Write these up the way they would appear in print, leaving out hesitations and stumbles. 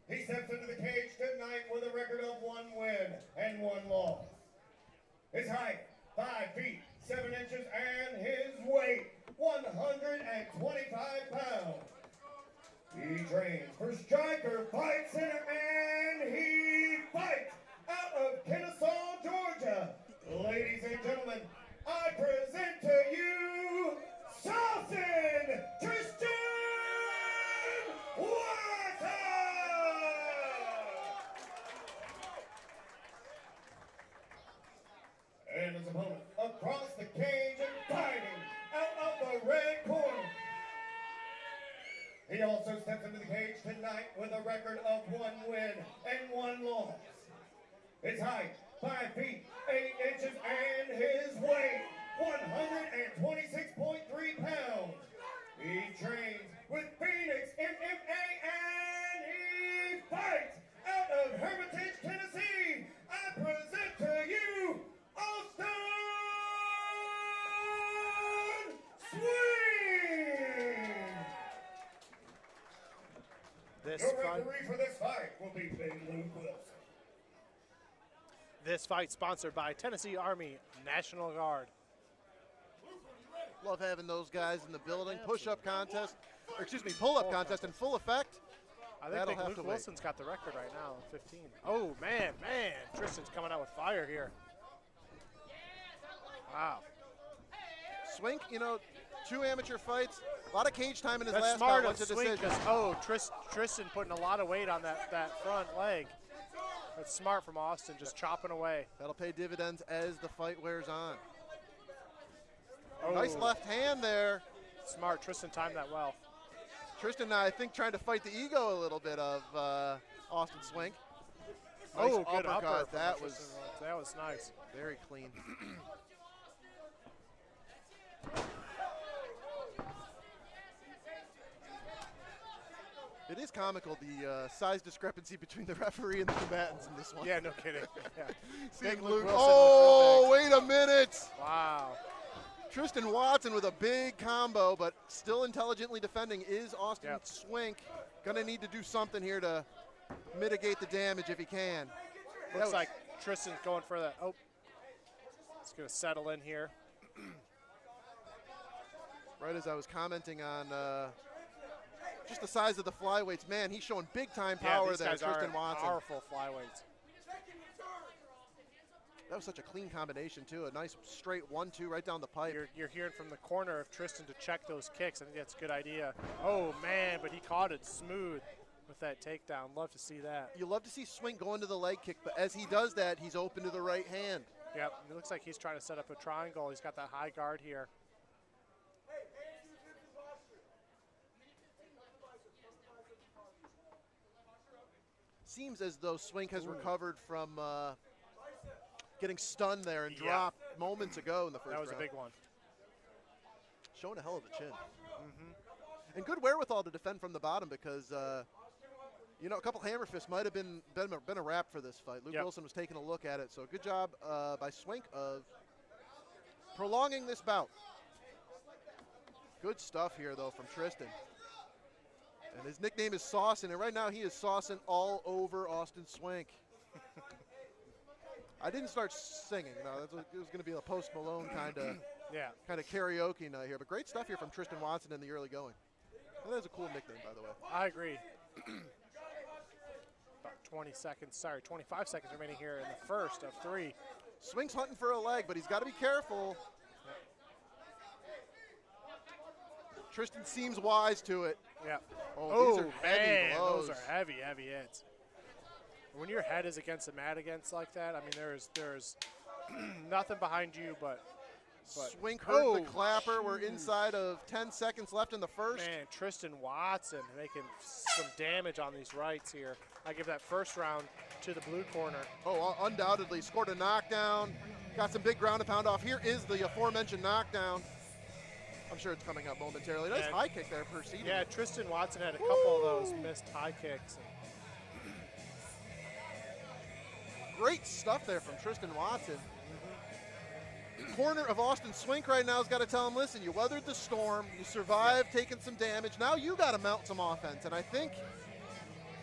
He steps into the cage tonight with a record of 1 win and 1 loss. His height, 5 feet, 7 inches, and his weight, 125 pounds. He trains for Striker Fight Center, and he fights out of Kennesaw, Georgia. Ladies and gentlemen, I present to you, Saucin' Tristan Watson! And his opponent across the cage and fighting out of the red corner. He also steps into the cage tonight with a record of 1 win and 1 loss. His height, 5 feet, 8 inches, and his weight, 126.3 pounds. He trains with Phoenix MMA, and he fights out of Hermitage, Tennessee. I present to you, Austin SWINK! Your referee for this fight will be Big Luke Wilson. This fight sponsored by Tennessee Army National Guard. Love having those guys in the building. Push-up contest, or excuse me, pull-up contest in full effect. I think Big Luke Wilson's got the record right now, 15. Oh, man, Tristan's coming out with fire here. Wow. SWINK, you know, 2 amateur fights, a lot of cage time in his That's last smart bout. of SWINK, Tristan putting a lot of weight on that front leg. That's smart from Austin, just chopping away. That'll pay dividends as the fight wears on. Oh. Nice left hand there. Smart, Tristan timed that well. Tristan, I think, trying to fight the ego a little bit of Austin SWINK. Nice Good uppercut. That was nice. Very clean. It is comical, the size discrepancy between the referee and the combatants in this one. Yeah, no kidding. Yeah. Big Luke. Oh, wait a minute. Wow. Tristan Watson with a big combo, but still intelligently defending is Austin SWINK. Gonna need to do something here to mitigate the damage if he can. Looks like Tristan's going for that. Oh, it's gonna settle in here. Right as I was commenting on just the size of the flyweights, man, he's showing big time power there, Tristan Watson. Powerful flyweights. That was such a clean combination too. A nice straight 1-2 right down the pipe. You're hearing from the corner of Tristan to check those kicks. I think that's a good idea. Oh man, but he caught it smooth with that takedown. Love to see that. You love to see SWINK go into the leg kick, but as he does that, he's open to the right hand. Yep, it looks like he's trying to set up a triangle. He's got that high guard here. Seems as though SWINK has recovered from getting stunned there and dropped moments ago in the first round. That was a big one. Showing a hell of a chin. And good wherewithal to defend from the bottom because, you know, a couple hammer fists might have been a wrap for this fight. Luke Wilson was taking a look at it. So good job by SWINK of prolonging this bout. Good stuff here, though, from Tristan. And his nickname is Saucin', and right now he is saucing all over Austin SWINK. I didn't start singing. No, it was going to be a Post Malone kind of karaoke night here. But great stuff here from Tristan Watson in the early going. And that's a cool nickname, by the way. I agree. About 25 seconds remaining here in the first of 3. SWINK's hunting for a leg, but he's got to be careful. Tristan seems wise to it. Yeah. Oh, these are heavy blows. Those are heavy hits. When your head is against the mat like that, I mean, there's nothing behind you but SWINK heard the clapper. We're inside of 10 seconds left in the first. Man, Tristan Watson making some damage on these rights here. I give that first round to the blue corner. Oh, undoubtedly. Scored a knockdown. Got some big ground and pound off. Here is the aforementioned knockdown. I'm sure it's coming up momentarily. Nice high kick there preceding. Yeah, Tristan Watson had a couple of those missed high kicks. Great stuff there from Tristan Watson. Corner of Austin SWINK right now has got to tell him, listen, you weathered the storm, you survived taking some damage, now you got to mount some offense. And I think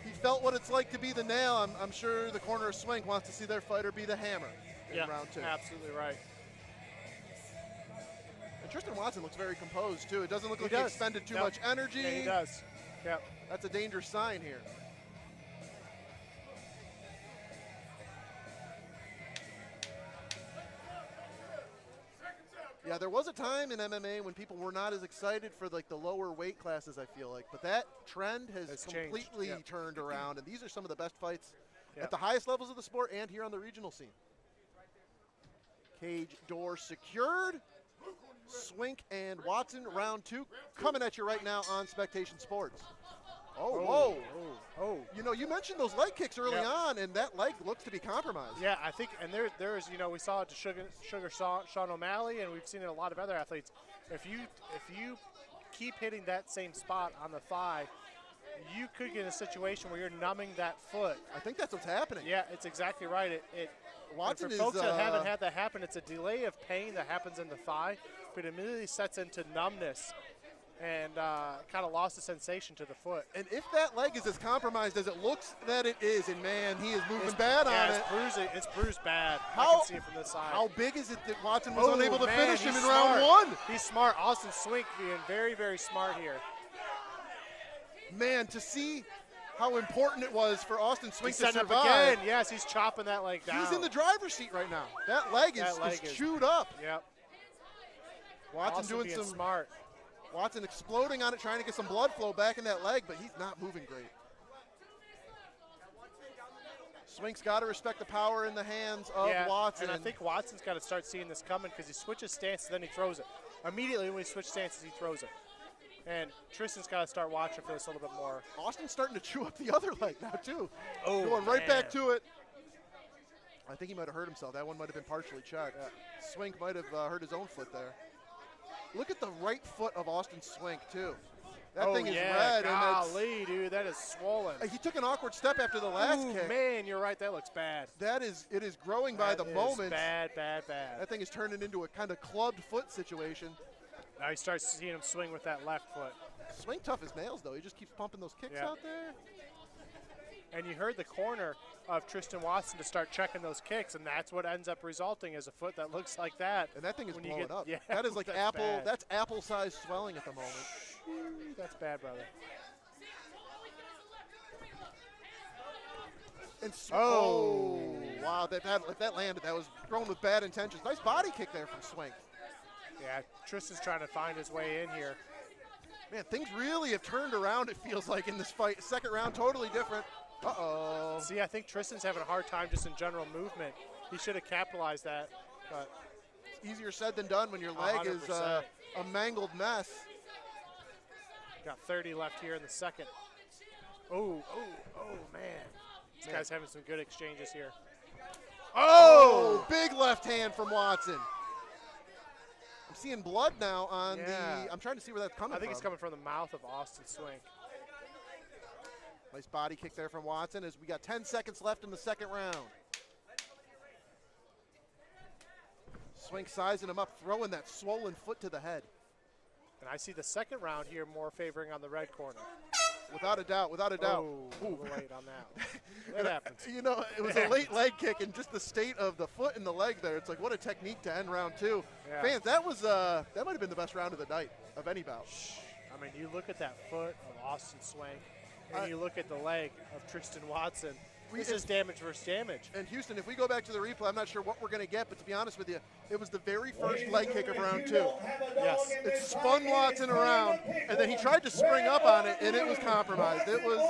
he felt what it's like to be the nail. I'm sure the corner of SWINK wants to see their fighter be the hammer in round 2. Absolutely right. And Tristan Watson looks very composed, too. It doesn't look like he expended too much energy. Yeah, he does. Yep. That's a dangerous sign here. Yeah, there was a time in MMA when people were not as excited for like the lower weight classes, I feel like. But that trend has completely turned around, and these are some of the best fights at the highest levels of the sport and here on the regional scene. Cage door secured. SWINK and Watson, round 2, coming at you right now on Spectation Sports. Oh. You know, you mentioned those leg kicks early on, and that leg looks to be compromised. Yeah, I think, and there's, you know, we saw it to Sugar Sean O'Malley, and we've seen it in a lot of other athletes. If you keep hitting that same spot on the thigh, you could get in a situation where you're numbing that foot. I think that's what's happening. Yeah, it's exactly right. Watson for folks that haven't had that happen, it's a delay of pain that happens in the thigh, but it immediately sets into numbness and kind of lost the sensation to the foot. And if that leg is as compromised as it looks that it is, and man, he is moving bad on it. It's bruised bad. I can see it from this side. How big is it that Watson was unable to finish him in smart. round 1? He's smart. Austin SWINK being very, very smart here. Man, to see how important it was for Austin SWINK to survive. Up again. Yes, he's chopping that leg down. He's in the driver's seat right now. That leg is chewed up. Yep. Watson doing some smart. Watson exploding on it, trying to get some blood flow back in that leg, but he's not moving great. SWINK's got to respect the power in the hands of Watson. And I think Watson's got to start seeing this coming because he switches stances, then he throws it. Immediately when he switches stances, he throws it. And Tristan's got to start watching for this a little bit more. Austin's starting to chew up the other leg now, too. Oh, going right back to it. I think he might have hurt himself. That one might have been partially checked. SWINK might have hurt his own foot there. Look at the right foot of Austin SWINK, too. That thing is red. Golly, dude, that is swollen. He took an awkward step after the last kick. Man, you're right. That looks bad. It is growing by the moment. Bad. That thing is turning into a kind of clubbed foot situation. Now he starts seeing him swing with that left foot. SWINK tough as nails, though. He just keeps pumping those kicks out there. And you heard the corner of Tristan Watson to start checking those kicks, and that's what ends up resulting as a foot that looks like that. And that thing is blowing up. Yeah, that is like that's apple-sized swelling at the moment. That's bad, brother. And wow, if that landed, that was thrown with bad intentions. Nice body kick there from SWINK. Yeah, Tristan's trying to find his way in here. Man, things really have turned around, it feels like, in this fight. Second round, totally different. Uh-oh. See, I think Tristan's having a hard time just in general movement. He should have capitalized that, but it's easier said than done when your leg 100%. is a mangled mess. Got 30 left here in the second. Oh, man. This guy's having some good exchanges here. Oh, big left hand from Watson. I'm seeing blood now on I'm trying to see where that's coming from. I think it's coming from the mouth of Austin SWINK. Nice body kick there from Watson as we got 10 seconds left in the second round. SWINK sizing him up, throwing that swollen foot to the head. And I see the second round here more favoring on the red corner. Without a doubt. Oh, a little late on that. That happens. You know, it was a late leg kick, and just the state of the foot and the leg there, it's like, what a technique to end round 2. Yeah. Fans, that might have been the best round of the night of any bout. I mean, you look at that foot of Austin SWINK, and you look at the leg of Tristan Watson. This is damage versus damage. And Houston, if we go back to the replay, I'm not sure what we're going to get, but to be honest with you, it was the very first leg kick of round 2. Yes. It spun Watson around, and then he tried to spring up on it, and it was compromised. It was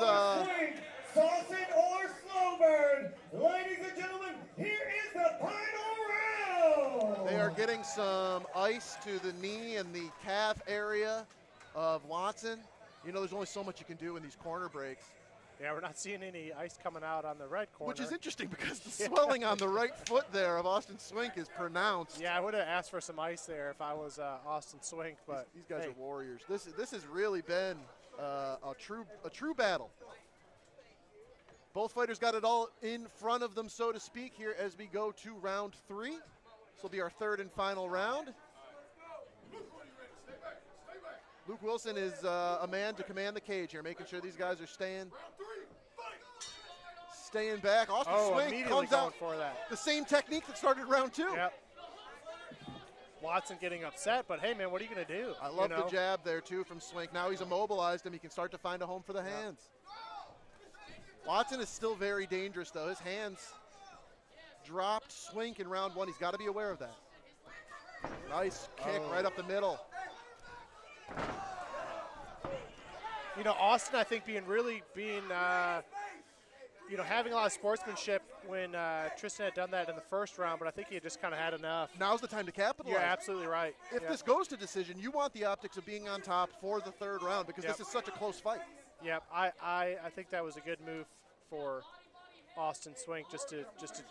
Sausage or slow burn. Ladies and gentlemen, here is the final round. They are getting some ice to the knee and the calf area of Watson. You know, there's only so much you can do in these corner breaks. Yeah, we're not seeing any ice coming out on the red corner. Which is interesting because the swelling on the right foot there of Austin SWINK is pronounced. Yeah, I would have asked for some ice there if I was Austin SWINK, but these guys are warriors. This has really been a true battle. Both fighters got it all in front of them, so to speak, here as we go to round 3. This will be our third and final round. Luke Wilson is a man to command the cage here, making sure these guys are staying staying back. Austin Swink immediately comes going out for that. the same technique that started round 2. Yep. Watson getting upset, but hey, man, what are you going to do? I love the jab there, too, from Swink. Now he's immobilized him. He can start to find a home for the hands. Watson is still very dangerous, though. His hands dropped Swink in round 1. He's got to be aware of that. Nice kick right up the middle. Austin, I think, having a lot of sportsmanship when Tristan had done that in the first round, but I think he had just kind of had enough. Now's the time to capitalize. You're absolutely right. If this goes to decision, you want the optics of being on top for the 3rd round because this is such a close fight. Yep, I think that was a good move for Austin Swink just to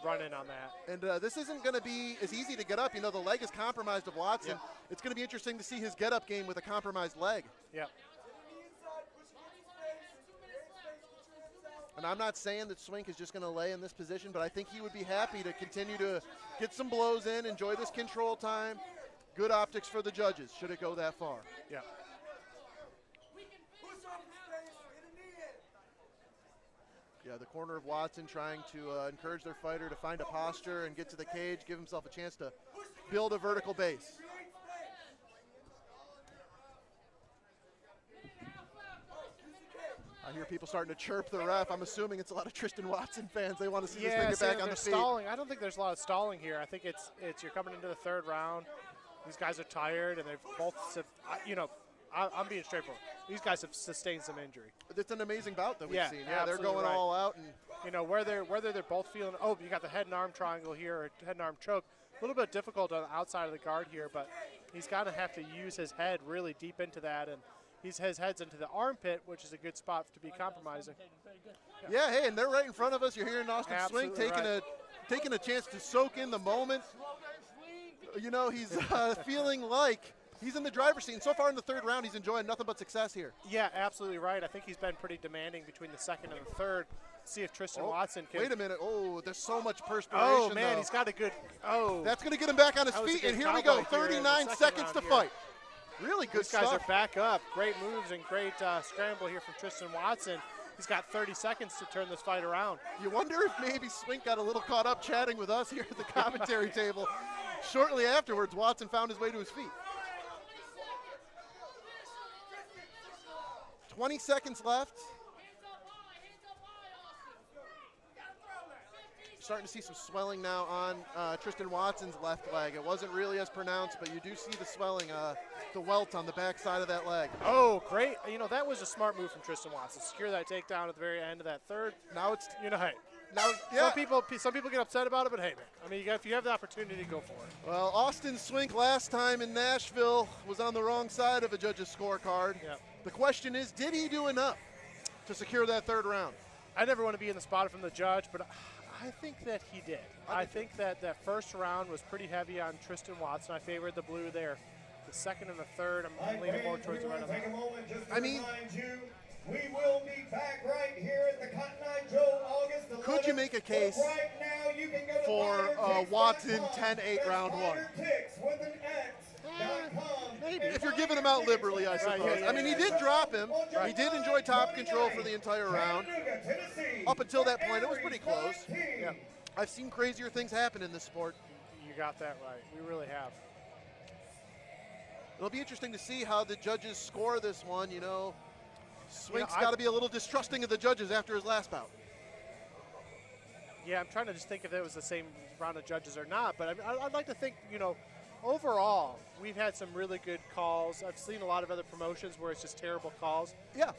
run in on that. And this isn't going to be as easy to get up. The leg is compromised of Watson. Yep. It's going to be interesting to see his get-up game with a compromised leg. Yep. And I'm not saying that Swink is just going to lay in this position, but I think he would be happy to continue to get some blows in, enjoy this control time. Good optics for the judges, should it go that far. Yeah. Yeah, the corner of Watson trying to encourage their fighter to find a posture and get to the cage, give himself a chance to build a vertical base. I hear people starting to chirp the ref. I'm assuming it's a lot of Tristan Watson fans. They want to see this thing get back on the feet. Stalling. I don't think there's a lot of stalling here. I think it's you're coming into the 3rd round. These guys are tired, and they've both, I'm being straightforward. These guys have sustained some injury. It's an amazing bout that we've seen. Yeah, they're going all out, and whether they're both feeling. Oh, you got the head and arm triangle here, or head and arm choke. A little bit difficult on the outside of the guard here, but he's got to have to use his head really deep into that, and his head's into the armpit, which is a good spot to be compromising. Yeah, hey, and they're right in front of us. You're hearing Austin Swink taking a chance to soak in the moment. He's feeling like he's in the driver's seat. And so far in the 3rd round, he's enjoying nothing but success here. Yeah, absolutely right. I think he's been pretty demanding between the 2nd and the 3rd. See if Tristan Watson can. Wait a minute. Oh, there's so much perspiration. Oh, man, though. He's got a good. That's going to get him back on his feet. And here we go. 39 seconds to fight. Really good stuff. These guys are back up. Great moves and great scramble here from Tristan Watson. He's got 30 seconds to turn this fight around. You wonder if maybe Swink got a little caught up chatting with us here at the commentary table. Shortly afterwards, Watson found his way to his feet. 20 seconds left. Starting to see some swelling now on Tristan Watson's left leg. It wasn't really as pronounced, but you do see the swelling, the welt on the backside of that leg. Oh, great. That was a smart move from Tristan Watson. Secure that takedown at the very end of that 3rd. Now it's, hey. Now, yeah. Some people get upset about it, but hey, man. If you have the opportunity, go for it. Well, Austin Swink last time in Nashville was on the wrong side of a judge's scorecard. Yep. The question is, did he do enough to secure that 3rd round? I never want to be in the spot from the judge, but I think that he did. I think that 1st round was pretty heavy on Tristan Watson. I favored the blue there. The 2nd and the 3rd, I'm leaning more towards the red. We will be back right here at the Cotton Eye Joe August 11th. Could you make a case right now, you can go for Watson 10-8 round 1? Maybe. If you're giving him out liberally, I suppose. Yeah, he did drop him. He did enjoy top control for the entire round. Up until that point, it was pretty close. Yeah. I've seen crazier things happen in this sport. You got that right. We really have. It'll be interesting to see how the judges score this one. Swink's got to be a little distrusting of the judges after his last bout. Yeah, I'm trying to just think if it was the same round of judges or not. But I'd like to think, overall, we've had some really good calls. I've seen a lot of other promotions where it's just terrible calls. Yeah.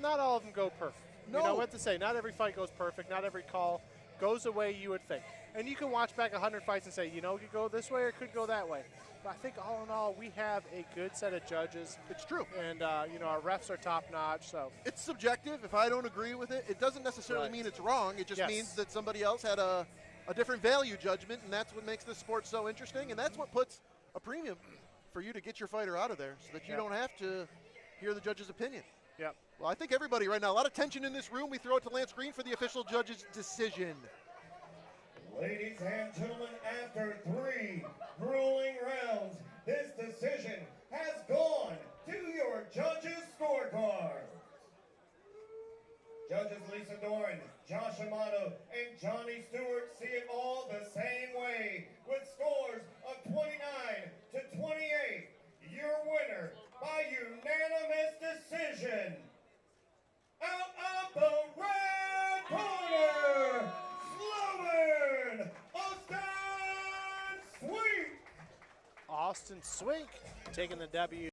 Not all of them go perfect. No. What to say, not every fight goes perfect. Not every call goes the way you would think. And you can watch back 100 fights and say, it could go this way or it could go that way. But I think all in all, we have a good set of judges. It's true. And, our refs are top-notch. So it's subjective. If I don't agree with it, it doesn't necessarily mean it's wrong. It just means that somebody else had a different value judgment, and that's what makes this sport so interesting, and that's what puts a premium for you to get your fighter out of there so that you don't have to hear the judge's opinion. Yep. Well, I think everybody right now, a lot of tension in this room. We throw it to Lance Green for the official judge's decision. Ladies and gentlemen, after 3 grueling rounds, this decision has gone to your judges' scorecard. Judges Lisa Doran, Josh Amato, Austin SWINK taking the W.